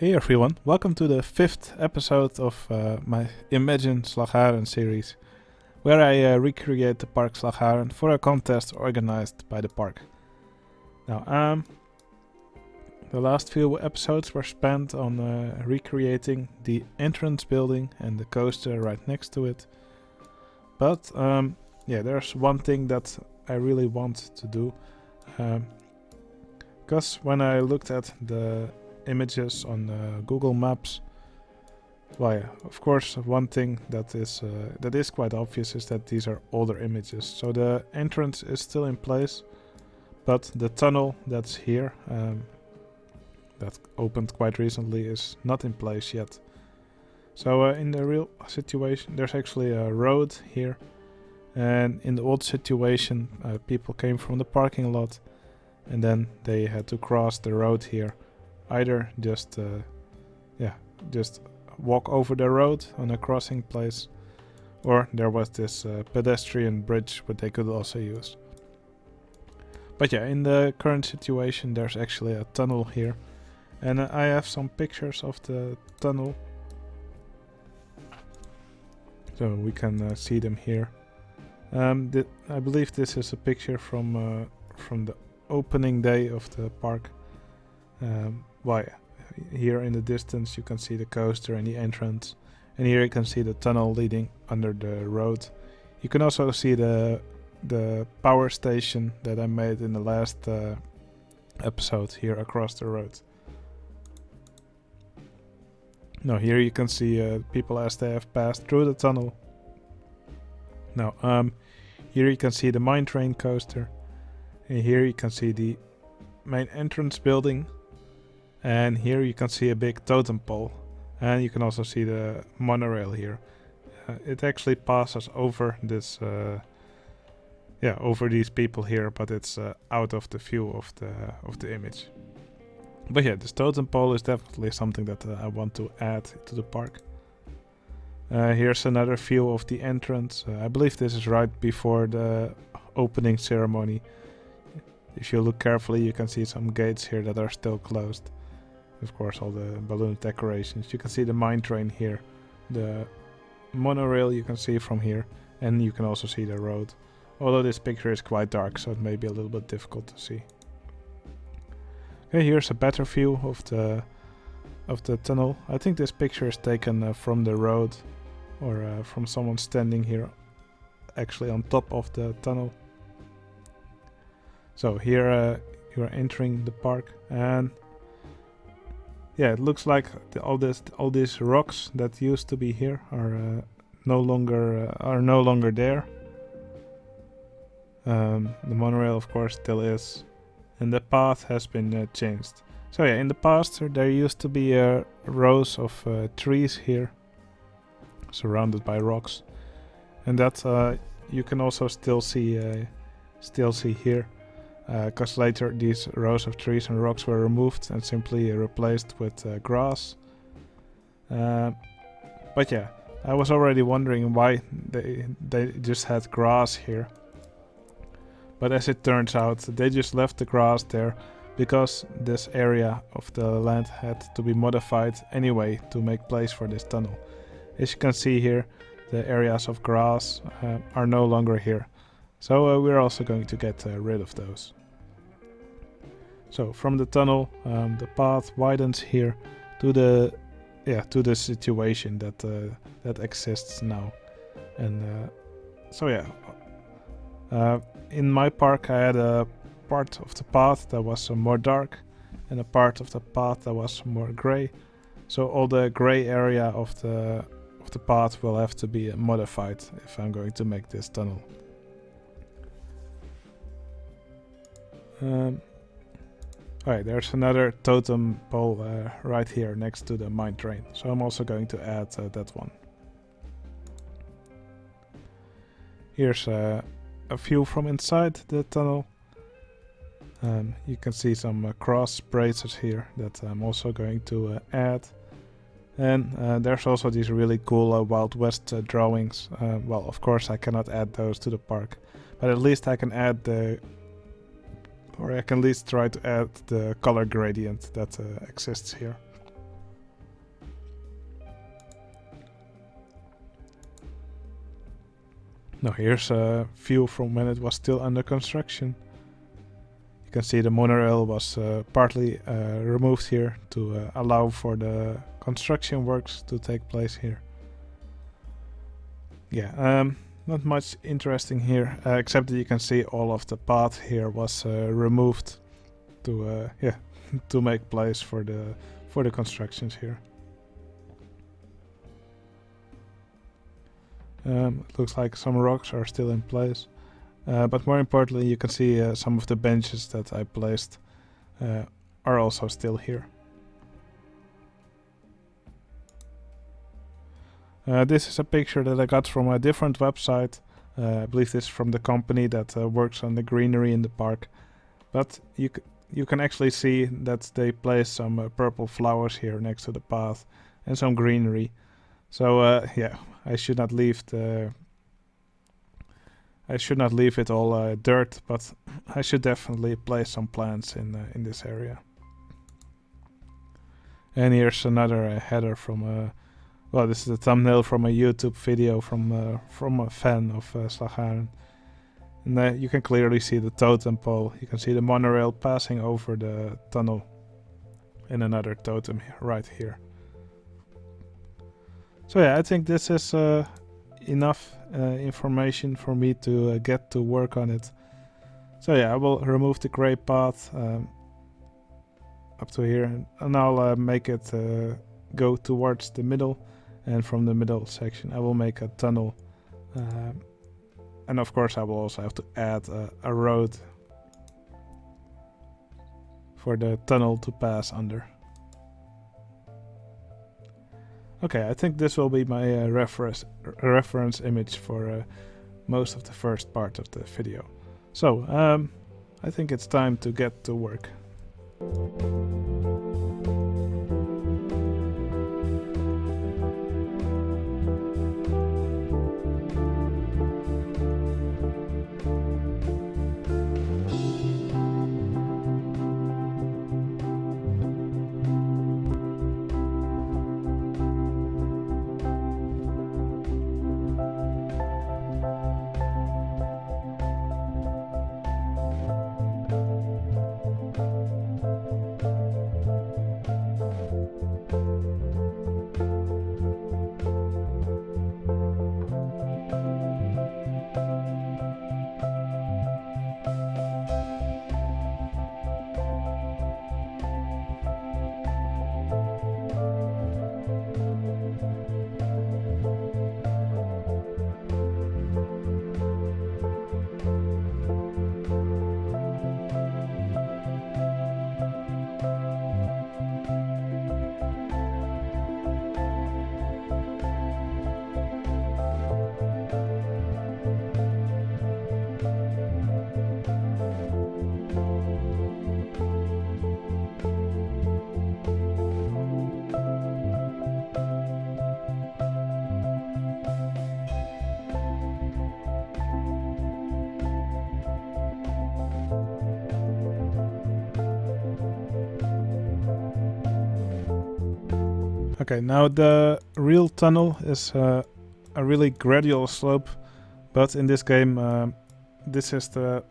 Hey everyone, welcome to the 5th episode of my Imagine Slagharen series, where I recreate the park Slagharen for a contest organized by the park. Now, the last few episodes were spent on recreating the entrance building and the coaster right next to it. But there's one thing that I really want to do, because when I looked at the images on Google Maps, of course, one thing that is quite obvious is that these are older images. So the entrance is still in place, but the tunnel that's here, that opened quite recently, is not in place yet. So in the real situation, there's actually a road here, and in the old situation, people came from the parking lot, and then they had to cross the road here. Either just walk over the road on a crossing place, or there was this pedestrian bridge which they could also use. But yeah, in the current situation there's actually a tunnel here, and I have some pictures of the tunnel, so we can see them here. I believe this is a picture from the opening day of the park. Here in the distance you can see the coaster and the entrance, and here you can see the tunnel leading under the road. You can also see the power station that I made in the last episode here across the road. Now here you can see people as they have passed through the tunnel. Now here you can see the mine train coaster, and here you can see the main entrance building. And here you can see a big totem pole, and you can also see the monorail here. It actually passes over this, over these people here, but it's out of the view of the image. But yeah, this totem pole is definitely something that I want to add to the park. Here's another view of the entrance. I believe this is right before the opening ceremony. If you look carefully, you can see some gates here that are still closed. Of course, all the balloon decorations. You can see the mine train here. The monorail you can see from here. And you can also see the road. Although this picture is quite dark, so it may be a little bit difficult to see. Okay, here's a better view of the tunnel. I think this picture is taken from the road, or from someone standing here actually on top of the tunnel. So here you are entering the park, and yeah, it looks like all these rocks that used to be here are no longer there. The monorail, of course, still is, and the path has been changed. So yeah, in the past there used to be rows of trees here, surrounded by rocks, and that you can also still see here. Because later these rows of trees and rocks were removed and simply replaced with grass. But yeah, I was already wondering why they just had grass here. But as it turns out, they just left the grass there because this area of the land had to be modified anyway to make place for this tunnel. As you can see here, the areas of grass are no longer here. So we're also going to get rid of those. So from the tunnel, the path widens here to the situation that exists now. And in my park I had a part of the path that was more dark, and a part of the path that was more gray. So all the gray area of the path will have to be modified if I'm going to make this tunnel. Alright, there's another totem pole right here next to the mine train, so I'm also going to add that one. Here's a view from inside the tunnel. You can see some cross braces here that I'm also going to add. And there's also these really cool Wild West drawings. Well, of course I cannot add those to the park, but at least I can add or I can at least try to add the color gradient that exists here. Now here's a view from when it was still under construction. You can see the monorail was partly removed here to allow for the construction works to take place here. Yeah, not much interesting here, except that you can see all of the path here was removed to to make place for the constructions here. It looks like some rocks are still in place, but more importantly, you can see some of the benches that I placed are also still here. This is a picture that I got from a different website. I believe this is from the company that works on the greenery in the park. But you can actually see that they placed some purple flowers here next to the path and some greenery. So yeah, I should not leave it all dirt, but I should definitely place some plants in this area. And here's another header from well, this is the thumbnail from a YouTube video from a fan of Slagharen. And you can clearly see the totem pole. You can see the monorail passing over the tunnel. And another totem right here. So yeah, I think this is enough information for me to get to work on it. So yeah, I will remove the grey path up to here. And I'll make it go towards the middle. And from the middle section I will make a tunnel. And of course I will also have to add a road for the tunnel to pass under. Okay, I think this will be my reference image for most of the first part of the video. So, I think it's time to get to work. Okay, now the real tunnel is a really gradual slope, but in this game this is the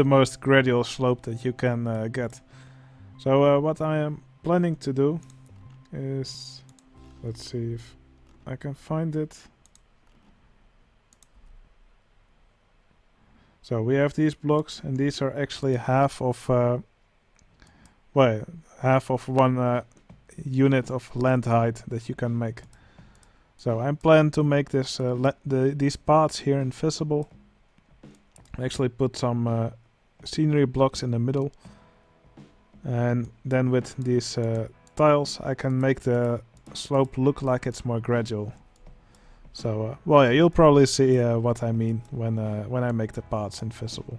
most gradual slope that you can get. So what I am planning to do is, let's see if I can find it. So we have these blocks, and these are actually half of one unit of land height that you can make. So I plan to make this these paths here invisible. I actually put some scenery blocks in the middle, and then with these tiles I can make the slope look like it's more gradual. So well, yeah, you'll probably see what I mean when I make the paths invisible.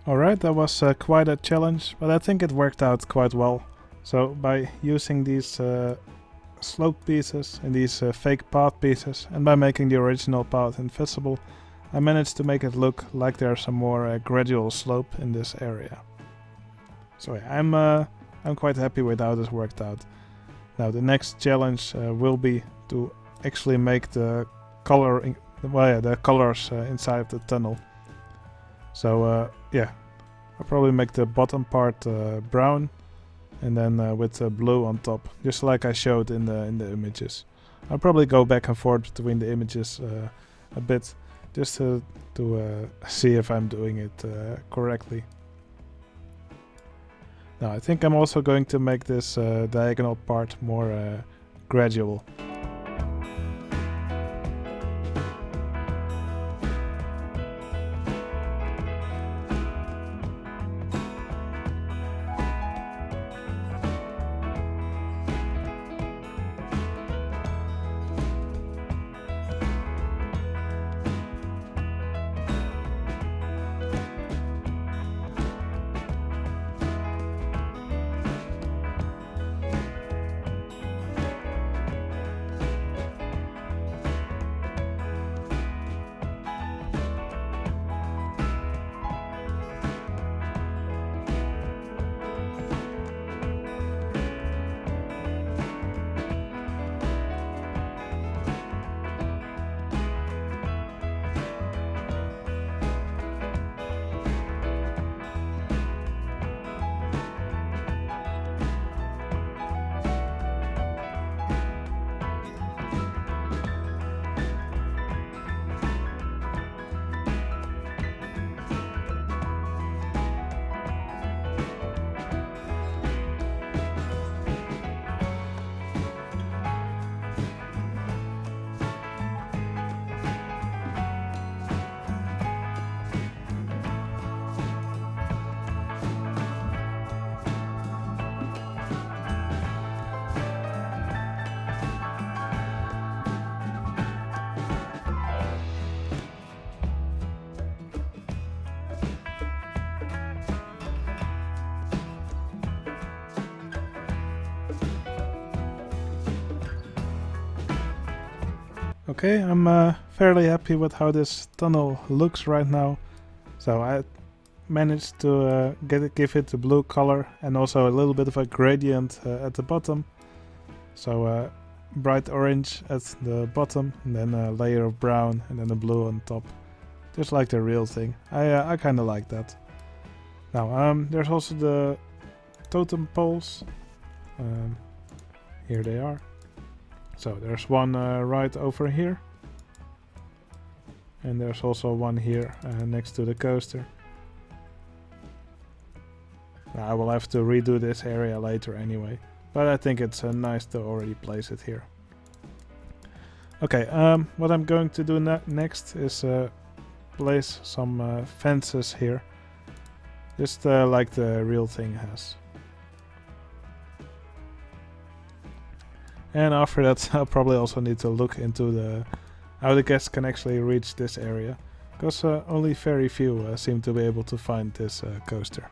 Alright, that was quite a challenge, but I think it worked out quite well. So by using these slope pieces and these fake path pieces, and by making the original path invisible, I managed to make it look like there's a more gradual slope in this area. So yeah, I'm quite happy with how this worked out. Now the next challenge will be to actually make the the colors inside of the tunnel. So yeah, I'll probably make the bottom part brown, and then with blue on top, just like I showed in the images. I'll probably go back and forth between the images a bit, just to see if I'm doing it correctly. Now I think I'm also going to make this diagonal part more gradual. Okay, I'm fairly happy with how this tunnel looks right now. So I managed to give it the blue color and also a little bit of a gradient at the bottom. So bright orange at the bottom, and then a layer of brown, and then a blue on top. Just like the real thing. I kind of like that. Now there's also the totem poles. Here they are. So there's one right over here, and there's also one here next to the coaster. Now I will have to redo this area later anyway, but I think it's nice to already place it here. Okay, what I'm going to do next is place some fences here, just like the real thing has. And after that, I'll probably also need to look into how the guests can actually reach this area, because only very few seem to be able to find this coaster.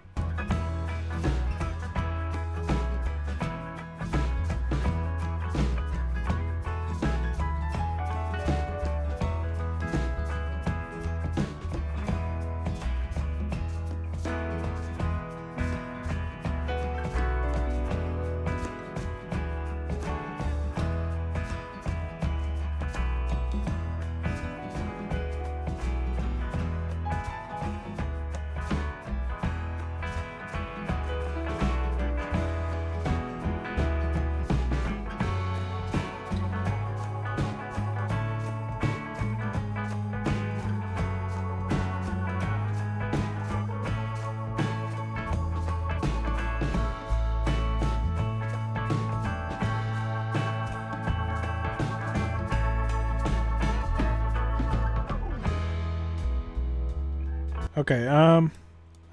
Okay,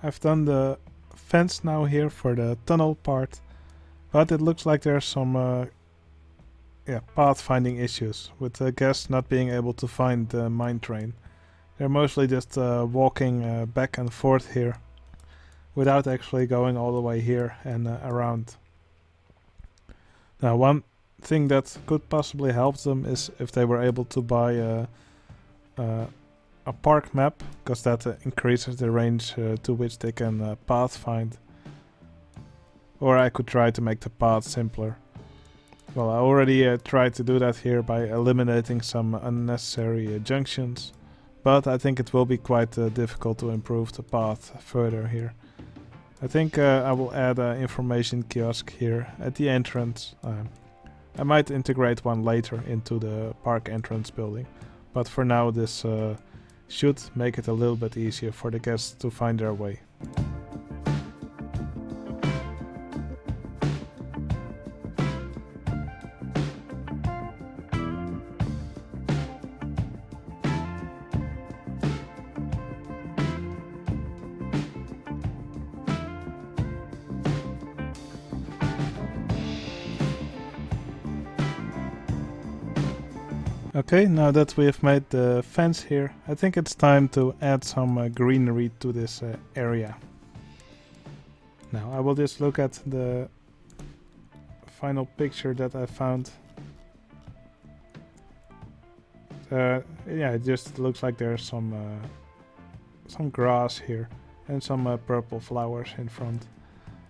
I've done the fence now here for the tunnel part, but it looks like there's some pathfinding issues with the guests not being able to find the mine train. They're mostly just walking back and forth here, without actually going all the way here and around. Now, one thing that could possibly help them is if they were able to buy a park map, because that increases the range to which they can pathfind. Or I could try to make the path simpler. Well, I already tried to do that here by eliminating some unnecessary junctions, but I think it will be quite difficult to improve the path further here. I think I will add an information kiosk here at the entrance. I might integrate one later into the park entrance building, but for now this should make it a little bit easier for the guests to find their way. Okay, now that we have made the fence here, I think it's time to add some greenery to this area. Now I will just look at the final picture that I found. Yeah, it just looks like there's some grass here and some purple flowers in front.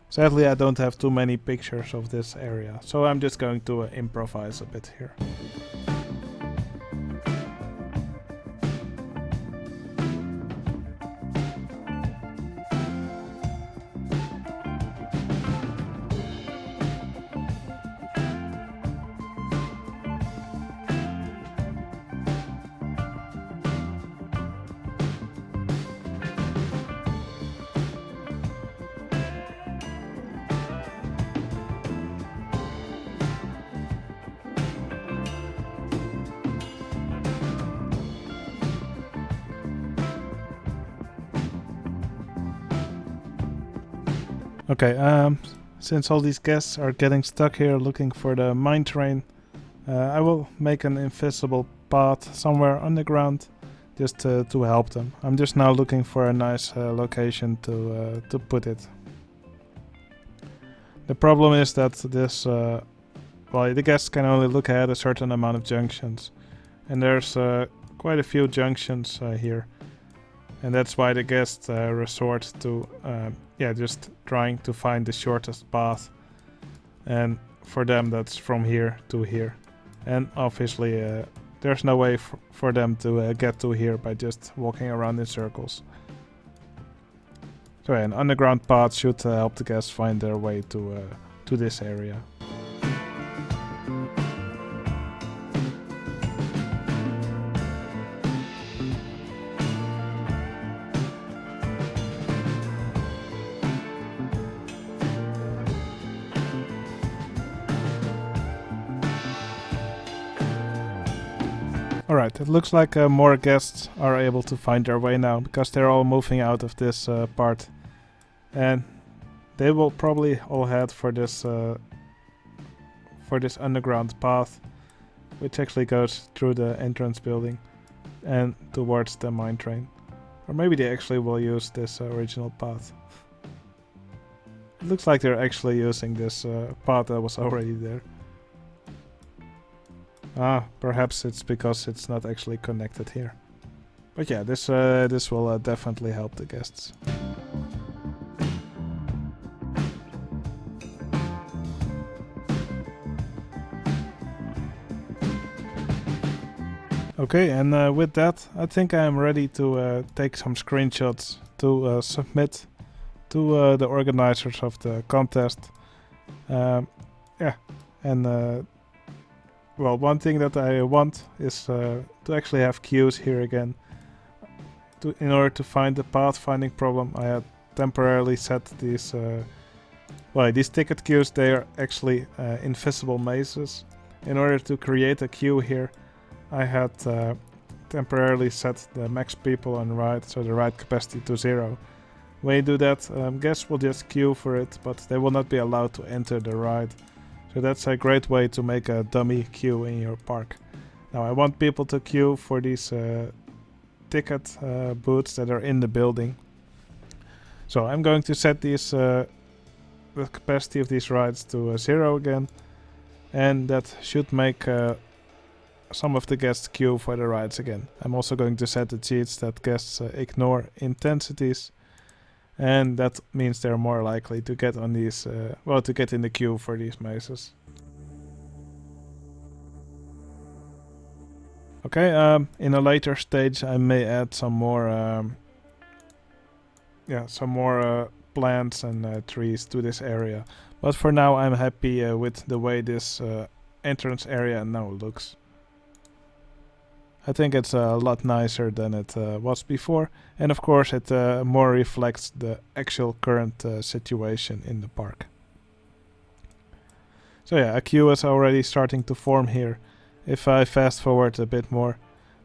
Sadly, I don't have too many pictures of this area, so I'm just going to improvise a bit here. Okay, since all these guests are getting stuck here looking for the mine train, I will make an invisible path somewhere underground just to help them. I'm just now looking for a nice location to put it. The problem is that this, well, the guests can only look ahead a certain amount of junctions, and there's quite a few junctions here. And that's why the guests resort to just trying to find the shortest path. And for them that's from here to here. And obviously there's no way for them to get to here by just walking around in circles. So an underground path should help the guests find their way to this area. Alright, it looks like more guests are able to find their way now, because they're all moving out of this part. And they will probably all head for this underground path, which actually goes through the entrance building and towards the mine train. Or maybe they actually will use this original path. It looks like they're actually using this path that was already there. Perhaps it's because it's not actually connected here. But yeah, this will definitely help the guests. Okay, and with that, I think I am ready to take some screenshots to submit to the organizers of the contest. Well, one thing that I want is to actually have queues here again. In order to find the pathfinding problem, I had temporarily set these these ticket queues. They are actually invisible mazes. In order to create a queue here, I had temporarily set the max people on the ride, so the ride capacity to 0. When you do that, guests will just queue for it, but they will not be allowed to enter the ride. So that's a great way to make a dummy queue in your park. Now I want people to queue for these ticket booths that are in the building. So I'm going to set these the capacity of these rides to 0 again, and that should make some of the guests queue for the rides again. I'm also going to set the cheats that guests ignore intensities, and that means they're more likely to get on these, to get in the queue for these mazes. Okay, in a later stage I may add some more, plants and trees to this area. But for now I'm happy with the way this entrance area now looks. I think it's a lot nicer than it was before, and of course it more reflects the actual current situation in the park. So yeah, a queue is already starting to form here. If I fast forward a bit more,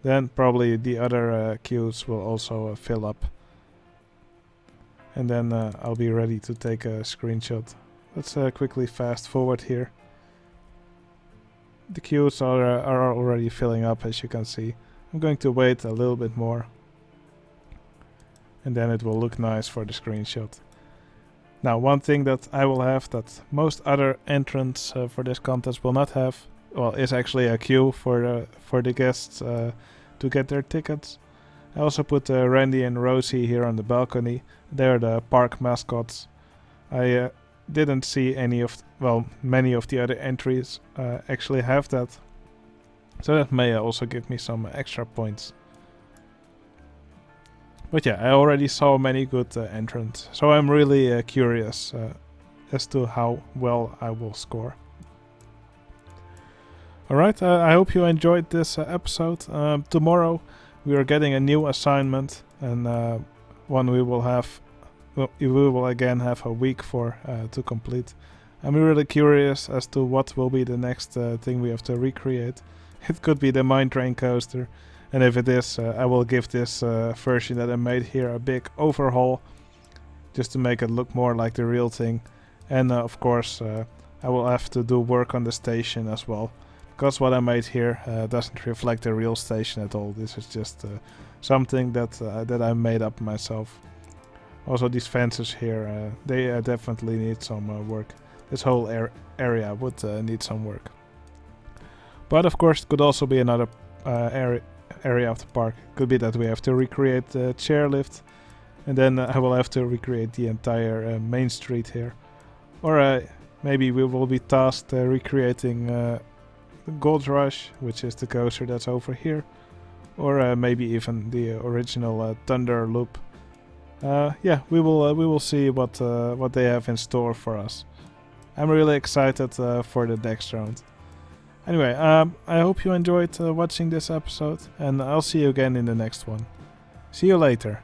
then probably the other queues will also fill up. And then I'll be ready to take a screenshot. Let's quickly fast forward here. The queues are already filling up, as you can see. I'm going to wait a little bit more, and then it will look nice for the screenshot. Now, one thing that I will have that most other entrants for this contest will not have, is actually a queue for the guests to get their tickets. I also put Randy and Rosie here on the balcony. They're the park mascots. I didn't see many of the other entries actually have that. So that may also give me some extra points. But yeah, I already saw many good entrants. So I'm really curious as to how well I will score. Alright, I hope you enjoyed this episode. Tomorrow we are getting a new assignment, and one we will again have a week for to complete. I'm really curious as to what will be the next thing we have to recreate. It could be the mine train coaster, and if it is, I will give this version that I made here a big overhaul, just to make it look more like the real thing. And of course I will have to do work on the station as well, because what I made here doesn't reflect the real station at all. This is just something that I made up myself. Also, these fences here, they definitely need some work. This whole area would need some work. But of course, it could also be another area of the park. Could be that we have to recreate the chairlift, and then I will have to recreate the entire main street here. Or maybe we will be tasked recreating Gold Rush, which is the coaster that's over here. Or maybe even the original Thunder Loop. We will see what they have in store for us. I'm really excited for the next round. Anyway, I hope you enjoyed watching this episode, and I'll see you again in the next one. See you later.